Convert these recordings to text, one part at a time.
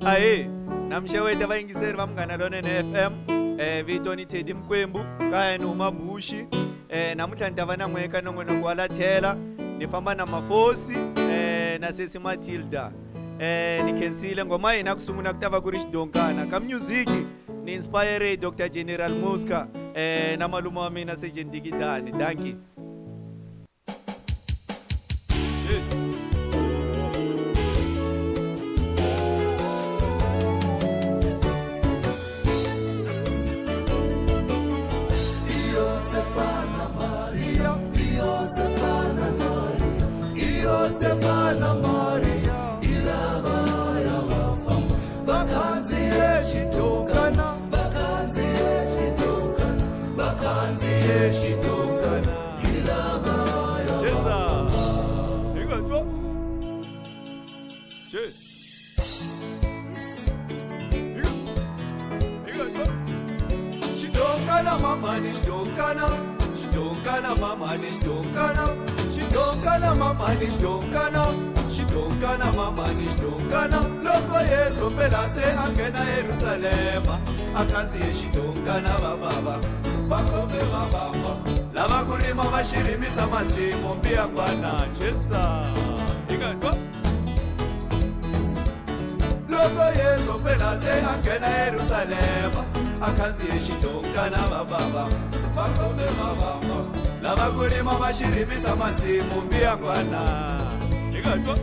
Aye, namsheweta vaingiseri va Munghana Lonene FM. Vito ni Teddy Mkwembu kaya ni Umabushi. Namuhla ndava na n'weka nongonoko wa Lathela ni famba na Mafosi na Sesi Matilda. Ni khensile ngoma yena kusungula kutava ku ri Xidonkana ka music ni inspire Dr. General Muska na malume wa mina Sergeant Digidani. Thank you. Stefana Maria, Ilava Yavafam, Bakanzi Shitokana, Bakanzi Shitokana, Bakanzi Shitokana, Ilava Yavafam. You got what? Cheers. You got what? Shitokana, Mama, Shitokana, Shitokana, Mama, Shitokana. Shitokana mama ni shitokana, shitokana mama ni shitokana. Loko Yesu phela se angena Yerusalema, akhanzi yeshitokana bababa, bakhombe bababa. Lava kurima bashirimisa masimu mbiyangwana Jesa. Ikatwa. Loko Yesu phela se angena Yerusalema, akhanzi yeshitokana bababa, bakhombe bababa. Lava kurima bashirimisa masimu mbiyangwana. Ikatwa.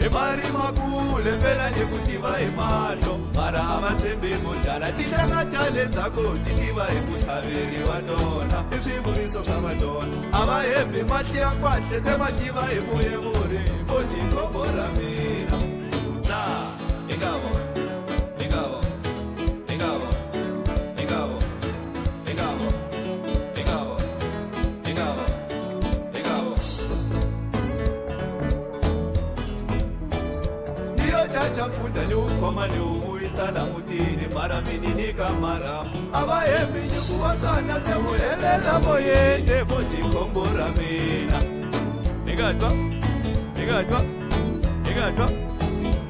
Emari makule phela nikutiva emahlo, mara amatsembi mudala tihlakatale zakho titiva ekuthaveri wa tona. Iswivuriso swa vatona avahembi matli ya kwahle se va tiva emuyevuri foti khombo ra mina. Sa ingavo Chakuta nyukoma nyuisala mutini mara minini kamara abahembi nyukuwakana semuhelela moyende foti kombora mina. Nikatwa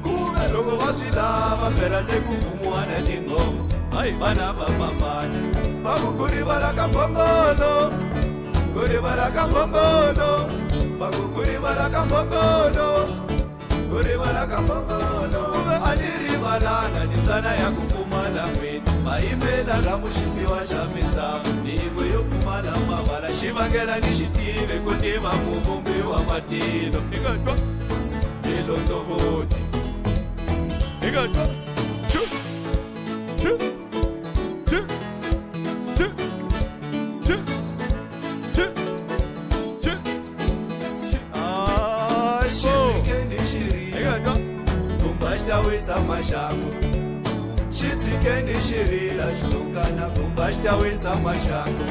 kuve loko vaswilava phela sekuvumwana tingoma. Hayi vana va mamani vakukurivala kambongolo, kurivala kambongolo, vakukurivala kambongolo, kurivala kambongolo. Alirivalanga nitsana ya kufumala mwini maimela ramushisiwa xa misava ni yingwe yo pfumala mavala xivangela ni xitive ku tiva muvumbi wa matilo. Ikatwa ilondzovoti ikatwa chu chu chu chu chu chu chu ay ikatwa kumbashitawisa mashango xitsikeni xirila xitokana kumbashitawisa mashango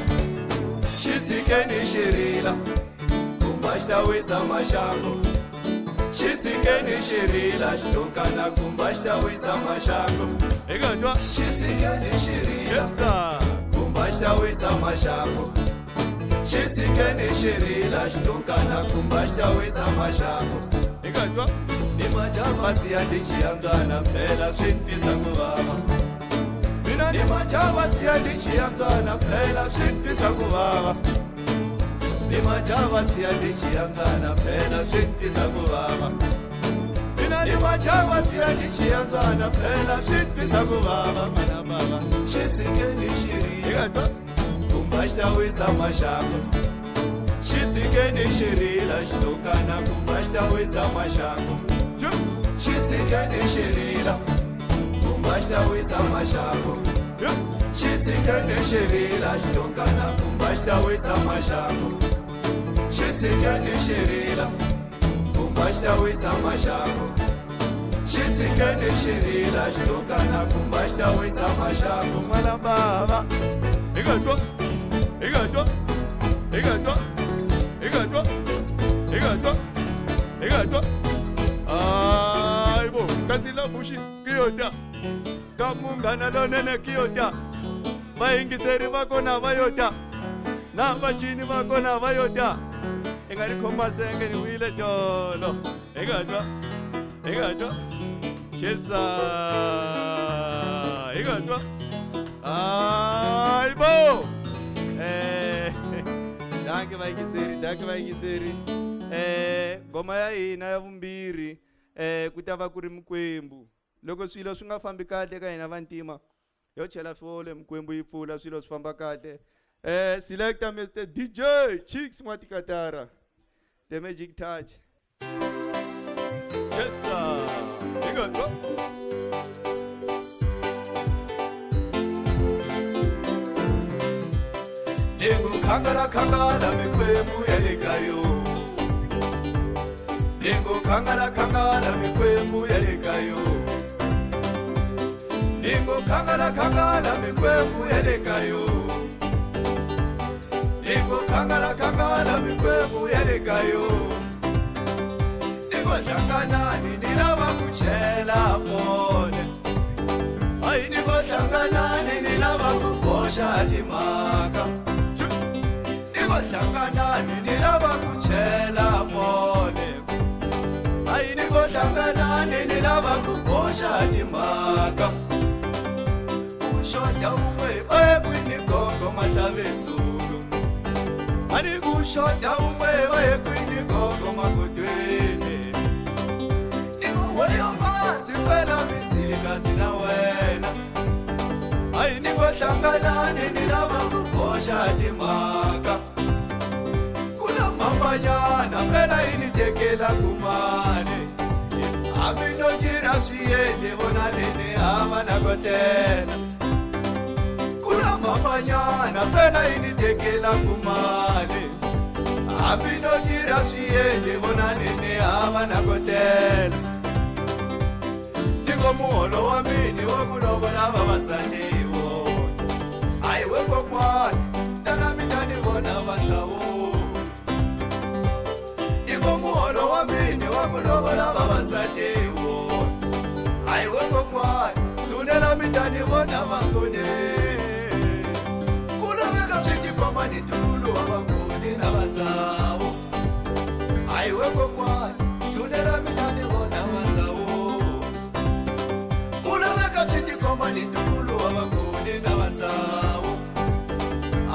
xitsikeni xirila kumbashitawisa mashango xitsikeni xirila xitokana kumbashitawisa mashango. Ikatwa xitsikeni xirila kumbashitawisa mashango xitsikeni xirila xitokana kumbashitawisa mashango. Ikatwa ni majavasi ya ndichiyangana phela swintwisa kuvava. Mina ni majavasi ya ndichiyangana phela swintwisa kuvava. Ni majavasi ya ndichiyangana phela swintwisa kuvava. Mina ni majavasi ya ndichiyangana phela swintwisa kuvava. Mana baba xitsikeni xirila kumbashitawisa mashango xitsikeni xirila xitokana kumbashitawisa mashango. Xitsikeni xirila kumbashitawisa mashango xitsikeni xirila xitokana kumbashitawisa mashango xitsikeni xirila kumbashitawisa mashango xitsikeni xirila xitokana kumbashitawisa mashango. Mwana baba ikatwa aibo kasila bushi kiyota ka Munghana Lonene kiyota vaingiseri vakona vayota na vachini vakona vayota ingari khoma senge ni wile tolo egatwa chesa egatwa aibo danke vayingiseri ngoma ya hina ya vumbirhi ku ta va ku ri Mikwembu. Loko swilo swi nga fambi kahle ka hina vantima yo chela fole Mikwembu yi pfula swilo swi famba kahle. Selector Mr. DJ Chicks Mwatikatara, the Magic Touch. Yes sir, you got go. Nengu kangala Mikwembu yalekayo. Nengu kangala Mikwembu yalekayo. Nengu kangala Mikwembu yalekayo. Nengu kangala Mikwembu yalekayo. Nengu hlanganani nilava kuchela fone. Ai nengu hlanganani nilava kubosha timaka. Hlanganani nilava kuchela fone. Ai nengu hlanganani nilava kubosha timaka. Ushoda umwe kwini gogo mathabesu. Ani kushoda umwe vaye kwini gogo makutweni. Niku weyo masi kwela mizili kazi na wena. Ai niku hlanganani nilava kubosha timaka. Kuna mambanyana pela initekela kumane. Amino jira siende vona nene amana kotena. Kuna mambanyana pela initekela kumane. Amino jira siende vona nene amana kotena. Niko muholo wa mini wakulobola babasandiwo. Aiwe kokwani tana mitani vona vanzawo. Niko muholo wa mini wakulobola babasandiwo. Aiwe kokwani tunela mitani vona vangone. Kuloveka chikikoma nitulu wa vangone na vanzawo. Aiwe kokwani tunela mitani vona vanzawo. Kuloveka chikikoma nitulu wa vangone na vanzawo.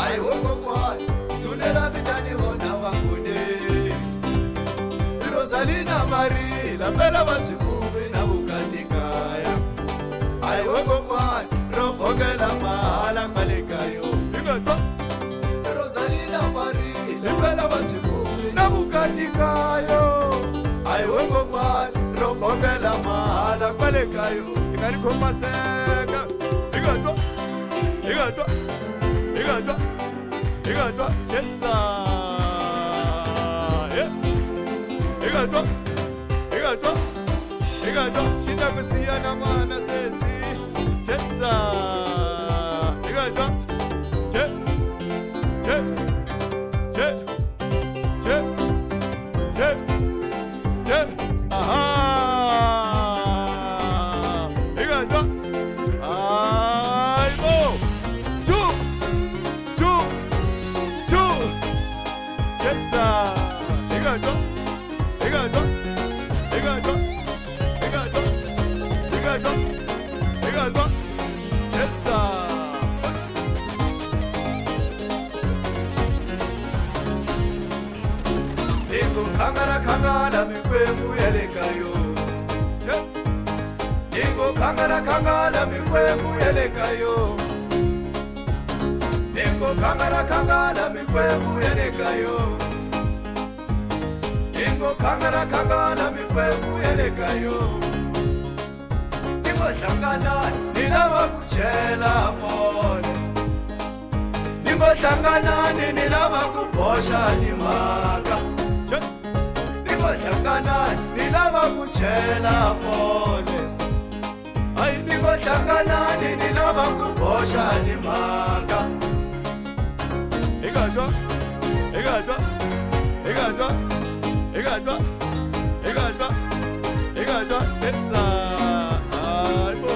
Aiwe kokwani tunela mitani vona vangone. Rosalina Marila pela vachikume na vukanikaya. Aiwe kokwani ropogela mahala malekayo. Rosalina Marila pela vachikume na vukanikayo. Aiwe kokwani ropogela mahala malekayo. Ingari khoma seka igatwa chesa igatwa shita kusiyana mwana sesi chesa igatwa che aha igatwa aibo chu chesa igatwa chesa. Nengu kangala Mikwembu yalekayo. Nengu kangala Mikwembu yalekayo. Nengu kangala Mikwembu yalekayo. Nengu kangala Mikwembu yalekayo. Niko hlanganani nilava kuchela fone. Niko hlanganani nilava kubosha timaka. Niko hlanganani nilava kuchela fone. Ai niko hlanganani nilava kubosha timaka. Igatwa chesa aibo.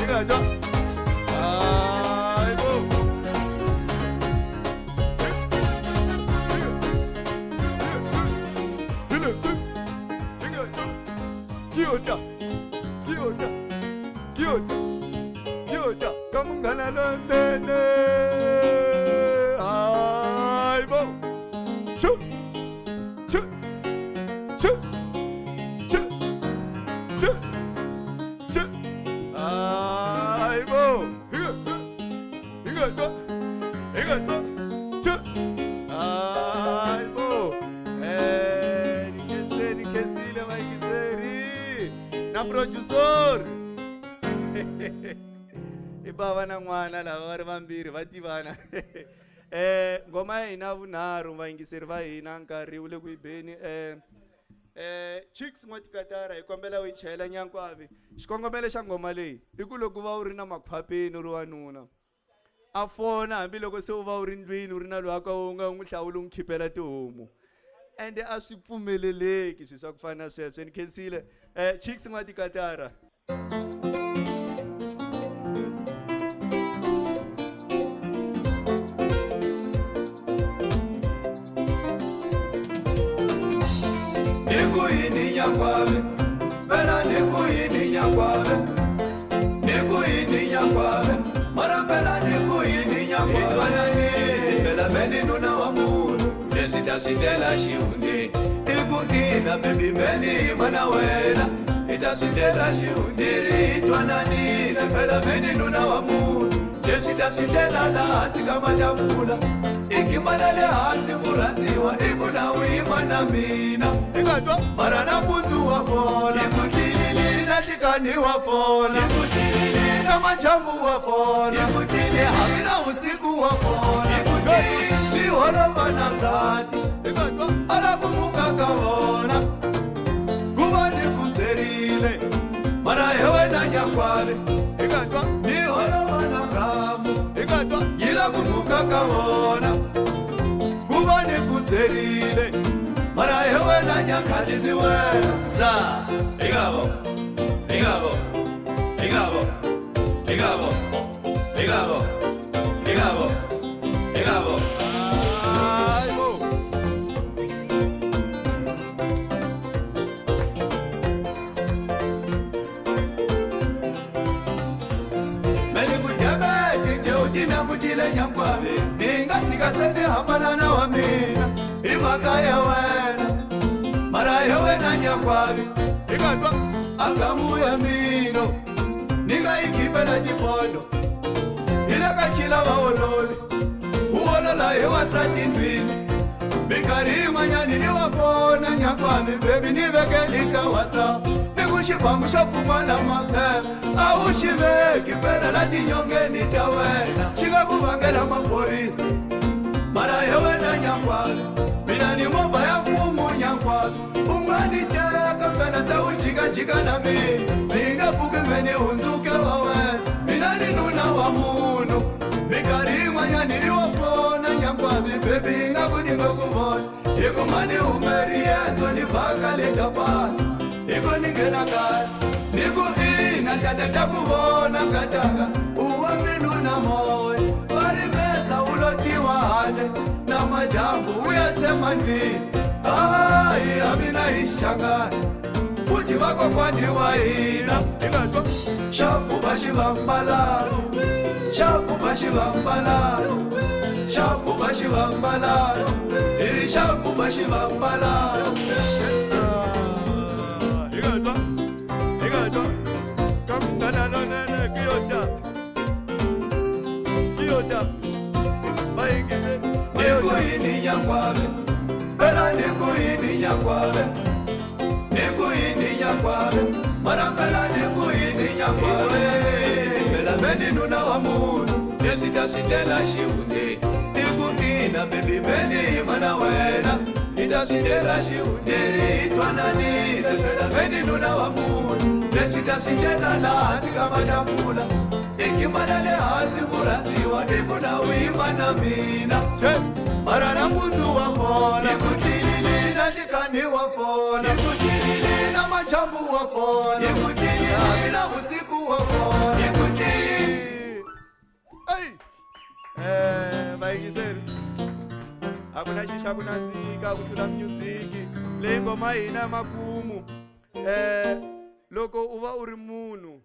Igatwa aibo. producer ibava na n'wana lava va ri vambirhi va tivana ngoma ya hina vunharhu vayingiseri va hina nkarhi wu le ku yibeni Chicks Matikatara hi kombela u yi chayela Nyankwavi. Xikongomelo xa ngoma leyi i ku loko va u ri na makhwapeni u ri wanuna a fona hambiloko se u va u ri ndlwini u ri na loyi aka u nga u n'wi hlawula u n'wi khipela tihomu ende a swi pfumeleleki swi swa ku fana na sweswo ni khensile Chicks Matikatara. Nikuyini Nyankwavi, bela nikuyini Nyankwavi, nikuyini Nyankwavi, mara bela nikuyini Nyankwavi. Itwanani, bela beni nuna wa munu, nesita sitela shiundi, ikundina baby beni mana wena, ita sitela shiundiri. Itwanani, bela beni nuna wa munu, nesita sitela nasi kama chakula. Ikimanale hasi muraziwa ikuna wimana mina Ikatwa marana kutu wafona Ikutili na tikani wafona Ikutili na machambu wafona Ikutili hamina usiku wafona Ikutili lihono manazati Ikatwa alakumunga kawona Gubani kuterile Mara hewe na Nyankwavi Ikatwa lihono managamu Ikatwa yila kumunga kawona Kubane kuterile Mara hewe na Nyankalizi wena Sa Igabo Igabo Igabo Igabo Igabo Igabo Igabo Aibo Meni kutebe Kinje ujina mujile Nyankwavi Ninga sikasene hamanana wa mina Imakaya wena Mara hewe na Nyankwavi Ikatwa Azamu ya mino Ninga ikipela jipondo Inaka chila waolole Uolola hewa satindwini Bikarima nyani ni wafona Nyankwavi baby nivekelika wata Nikushipa mshapumala mape Aushive kipela lati nyonge nitawena Shika kuvangela mapolisi Mara hewe na Nyankwavi Mina ni mwamba ya fumu Nyankwavi Ungani teka mpena se uchika chika na mi Minga puke mweni unzuke wawe Mina ni nuna wa munu Bikarima nyani ni wafona Nyankwavi baby inga kuningo kuvona Iko mani umeri yenzo ni baka lejapa Iko ningena kaya Niku ina tatata kuvona kataka Uwa minuna moe Bari mesa ulotiwa hale Na majambu uyatema ndini Ai amina ishangani Futi wako kwani waina Ikatwa Shabu bashi vambalaro Shabu bashi vambalaro Shabu bashi vambalaro Iri shabu bashi vambalaro Ikatwa Ikatwa Kamtana no nene kiyota Kiyota Bayingise Nikuyini Nyankwavi Bela nikuyini Nyankwavi Nikuyini Nyankwavi Mara bela nikuyini Nyankwavi Bela beni nuna wa munu Nesita sitela shiundi Ikundina baby beni mana wena Ita sitela shiundiri Itwanani Bela beni nuna wa munu Nesita sitela nasi kama chakula Ikimanale hasi muraziwa Ikuna wimana mina Marana kutu wafona Ikutili na tikani wafona Ikutili na machambu wafona Ikutili hamina usiku wafona Ikutili vayingiseri hakuna shisha hakuna nzika kutlula musiki leyi ngoma hina makumu loko u va u ri munhu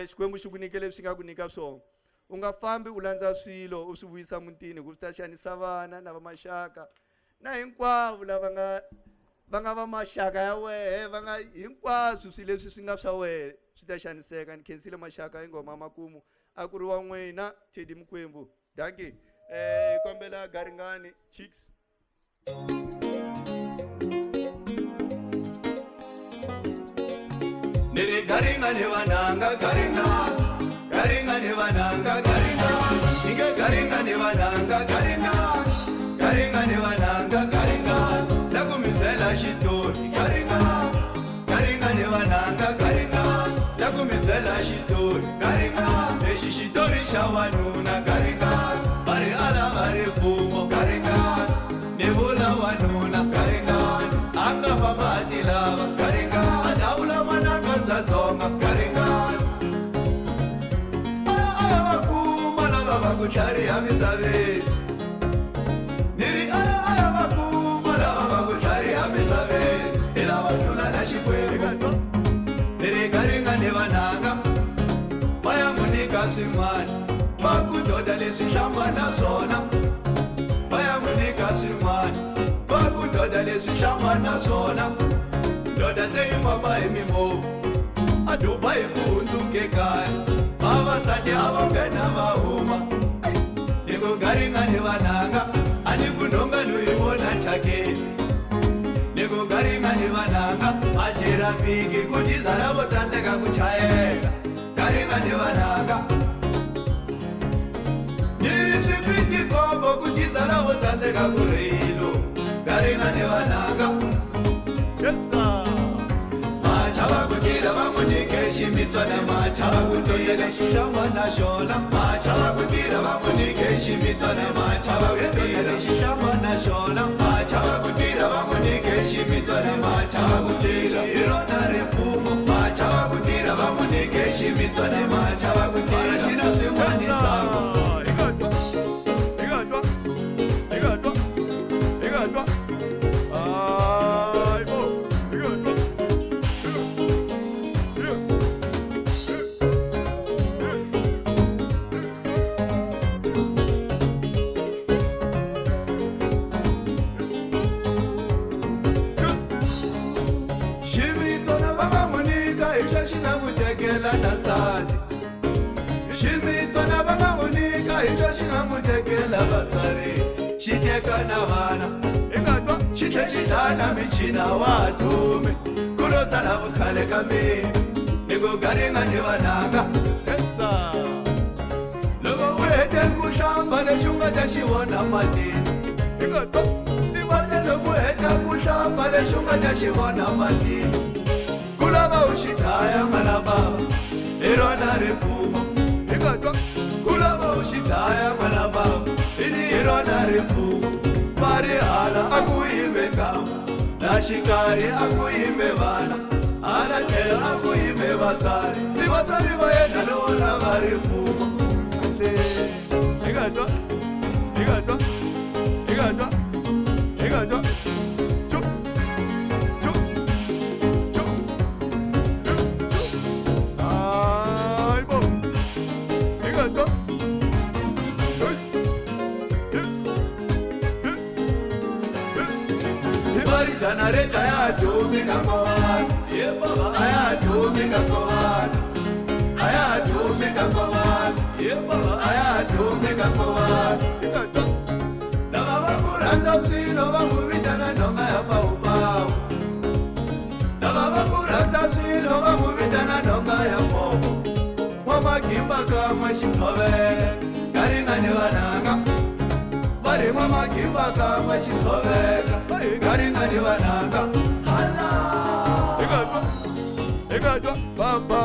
xikwembu xi ku nyike leswi nga ku nyika swona u nga fambi u landza swilo u swi vuyisa mutini ku ta xanisa vana na vamaxaka na hinkwavo lava nga va maxaka ya wehe va nga hinkwaswo swilo leswi swi nga swa wehe swi ta xaniseka ni khensile maxaka hi ngoma makumu a ku ri wa n'wina Teddy Mkwembu danki kombela garingani Chicks Niriga garinga ne vananga garinga garinga ne vananga garinga inge garinga ne vananga garinga garinga ne vananga garinga lakumizela shitori garinga garinga ne vananga garinga lakumizela shitori garinga eshi shitori shawanuna garinga bari ala bari fumo garinga nebula wanuna garinga anga pamati lava garinga adaula mananga zazonga garinga aya bakuma lava bakushari amisave niri aya bakuma lava bakushari amisave ila batula na shikwega niri garinga nevananga baya munika simani bakudoda lesishamba nazona baya munika simani bakudoda lesishamba nazona doda seyimfamba emimovu aduba ikunzuke kaya abasajja abongena bahuma niko garinga nevananga anikunonga nuyibona chakeni niko garinga nevananga majera piki kutizana votanzeka kuchayeka garinga nevananga nirishipiti kombo kutizana votanzeka kureilo garinga nevananga machava kutira vamunike shimitswa nemachava kutoyele shishamba nashona machava kutira vamunike shimitswa nemachava kutoyele shishamba nashona machava kutira vamunike shimitswa nemachava kutira irona refumo machava kutira vamunike shimitswa nemachava kutira shina swimwani dzavo shimitsona vangamunika isho xingamutekela vatswari xiteka na vana ingatwa xitlhe xidana michina wa dume kulosala vukhale ka mina niku garinga ni vananga tesa loko u hete ku hlamba lexi u nga ta xi vona matini ingatwa ni vona loko u heta ku hlamba lexi u nga ta xi vona matini ku lava u xi dlaya malabava irona rifumo ingatwa kulava u xi dlaya malabava ini irona rifumo vari hala a ku yimbe kama na xikarhi a ku yimbe vana hala tlhelo a ku yimbe vatswari ni vatswari va yena lowo lava rifumo ingatwa ingatwa ingatwa ingatwa Janareta ya tumika kowan, ye baba aya tumika kowan, aya tumika kowan, ye baba aya tumika kowan. Na baba kuranza sino bamu vitana nonga ya pau pau. Na baba kuranza sino bamu vitana nonga ya popo. Mama kimba kama shitsove, garinga ni vananga. Bari mama kimba kama shitsove. Garinga ni vananga hala Egatwa Baba